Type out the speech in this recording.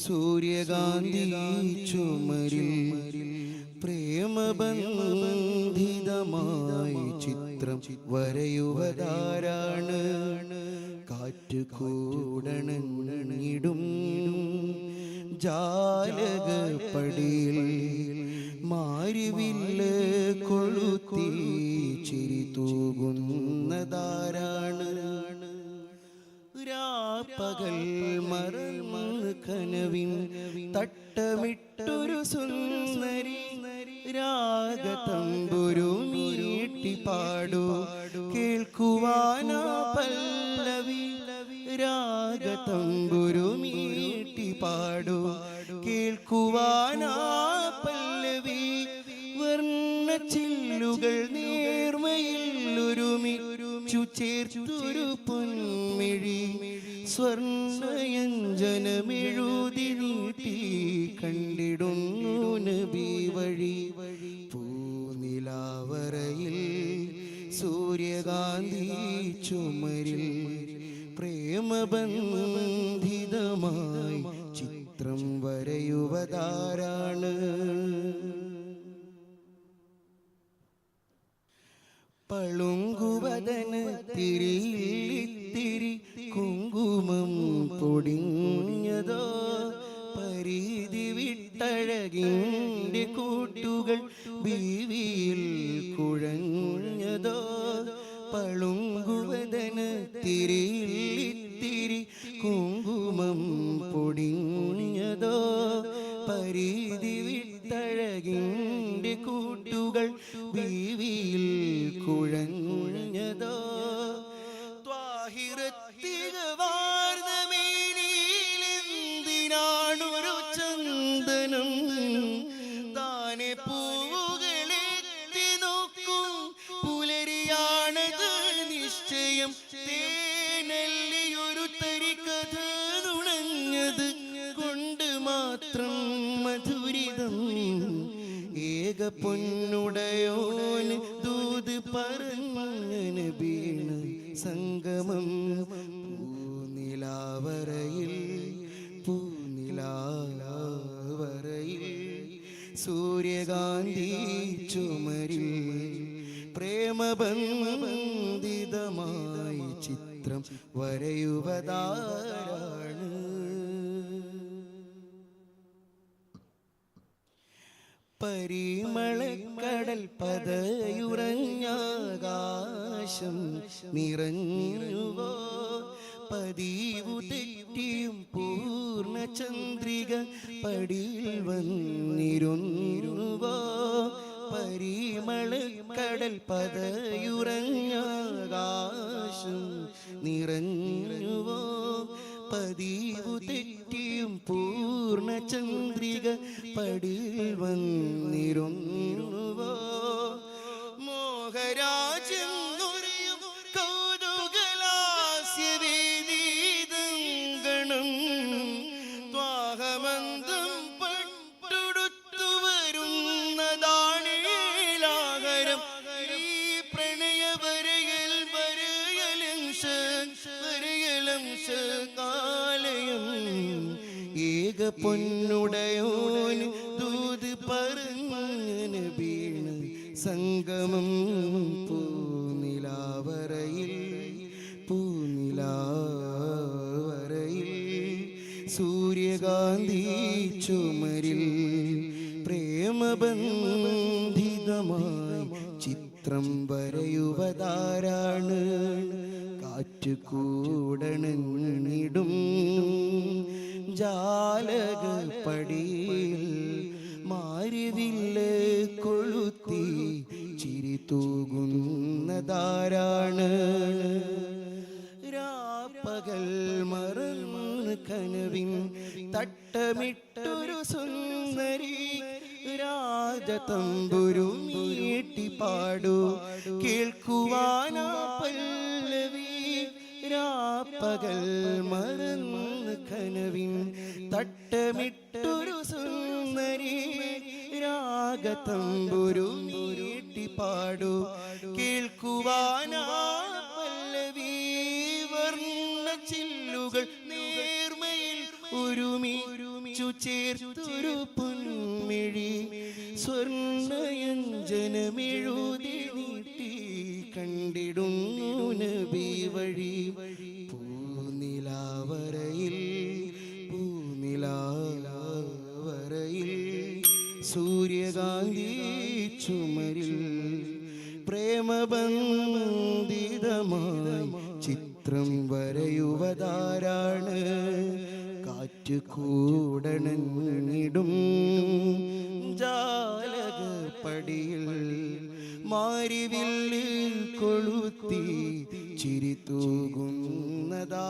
സൂര്യകാന്തി ചുമരിൽ പ്രേമബന്ധിതമായി ചിത്രം വരയുവതാരാണ്. കാറ്റ് കൂടണങ്ങിടും ജാലകപ്പടിയിൽ മാരിവില്ല് കൊളുത്തി ചിരി തൂകുന്നതാരാണ്. രാപ്പകൽ മറന്ന് കനവിൻ തട്ടമിട്ടൊരു സുന്ദരി രാഗതമ്പുരു മീട്ടിപ്പാടു കേൾക്കുവാനാ പല്ലവി. രാഗതമ്പുരു മീട്ടിപ്പാടു കേൾക്കുവാനാ പല്ലവി. വർണ്ണച്ചില്ലുകൾ നേർമയിൽ ഒരുമിച്ചു ചേർത്തൊരു പൊന്മിഴി സ്വർണ്ണയഞ്ജനമെഴുതി നീട്ടി കണ്ടിടുന്നു നബി വഴി. പൂനിലാവറയിൽ സൂര്യകാന്തി ചുമരിൽ പ്രേമബന്ധിതമായി ചിത്രം വരയുവതാരാണ്. പളുങ്കുവദനത്തിരിത്തിരി കുങ്കുമം പൊടിഞ്ഞതോ പരിധി വിട്ടഴകിൻ്റെ കൂട്ടുകൾ ബീവിയിൽ കുഴഞ്ഞതോ. പളുങ്കുവദനത്തിരിത്തിരി കുങ്കുമം പൊടിഞ്ഞതോ പരിധി വിട്ടഴകിൻ്റെ കൂട്ടുകൾ ബീവിയിൽ കുഴഞ്ഞതോ. ത്വാഹിറത്തികവാർന്നമേനിയിലെന്തിനാണൊരു ചന്ദനം താനെ പൂവുകളെത്തി നോക്കും പുലരിയാണത് നിശ്ചയം. തേനല്ലിയൊരു തരികഥ നുണഞ്ഞത് കൊണ്ട് മാത്രം മധുരിതം. ഏക പൊന്നുടയോന് ദൂത് പറഞ്ഞ് വീണ സംഗമം. പൂനിലാവറയിൽ സൂര്യകാന്തി ചുമരിൽ പ്രേമബന്ധിതമായി ചിത്രം വരയുവതാരാണ്. പരിമളക്കടൽ പതയുറഞ്ഞാകാശം നിറഞ്ഞുവോ പതിവു തെറ്റിയും പൂർണ്ണചന്ദ്രിക പടിയിൽ വന്നിരുന്നുവോ. പരിമളക്കടൽ പതയുറഞ്ഞാകാശം നിറഞ്ഞുവോ പതിവു തെറ്റിയും പൂർണ്ണചന്ദ്രിക പടിയിൽ വന്നിരുന്നുവോ. മോഹരാജൻ നുറിയും കൗതുകലാസ്യവേദീതങ്കണം ത്വാഹമന്തം പട്ടുടുത്തു വരുന്നതാണേലാഹരം. ഈ പ്രണയവരയൽ കാലയം ഏക പൊന്നുടയോന് ദൂത് പറഞ്ഞ് വീണ സംഗമം. പൂനിലാവറയിൽ സൂര്യകാന്തി ചുമരിൽ പ്രേമബന്ധിതമായി ചിത്രം വരയുവതാരാണ്. കാറ്റ് കൂടണങ്ങിടും ജാലകപ്പടിയിൽ മാരിവില്ല് കൊളുത്തി ചിരി തൂകുന്നതാരാണ്. രാപ്പകൽ മറന്ന് കനവിൻ തട്ടമിട്ടൊരു സുന്ദരി രാജതമ്പുരു മീട്ടിപ്പാടു കേൾക്കുവാനാ പല്ലവി. രാപ്പകൽ മറന്ന് കനവിൻ തട്ടമിട്ടൊരു സുന്ദരി രാഗതമ്പുരു മീട്ടിപ്പാടു കേൾക്കുവാനാ പല്ലവി. വർണ്ണ ചില്ലുകൾ നേർമയിൽ ഒരുമിച്ചു ചേർത്തൊരു പൊന്മിഴി സ്വർണ്ണയഞ്ജനമെഴുതി നീട്ടി കണ്ടിടുന്നു നബി വഴി പൂനിലാവരയിൽ സൂര്യകാന്തി ചുമരിൽ പ്രേമബന്ധിതമായി ചിത്രം വരയുവതാരാണ് കാറ്റ് കൂടണഞ്ഞിടും ജാലകപ്പടിയിൽ മാരിവില്ലിൽ കൊളുത്തി ചിരി തൂകുന്നതാ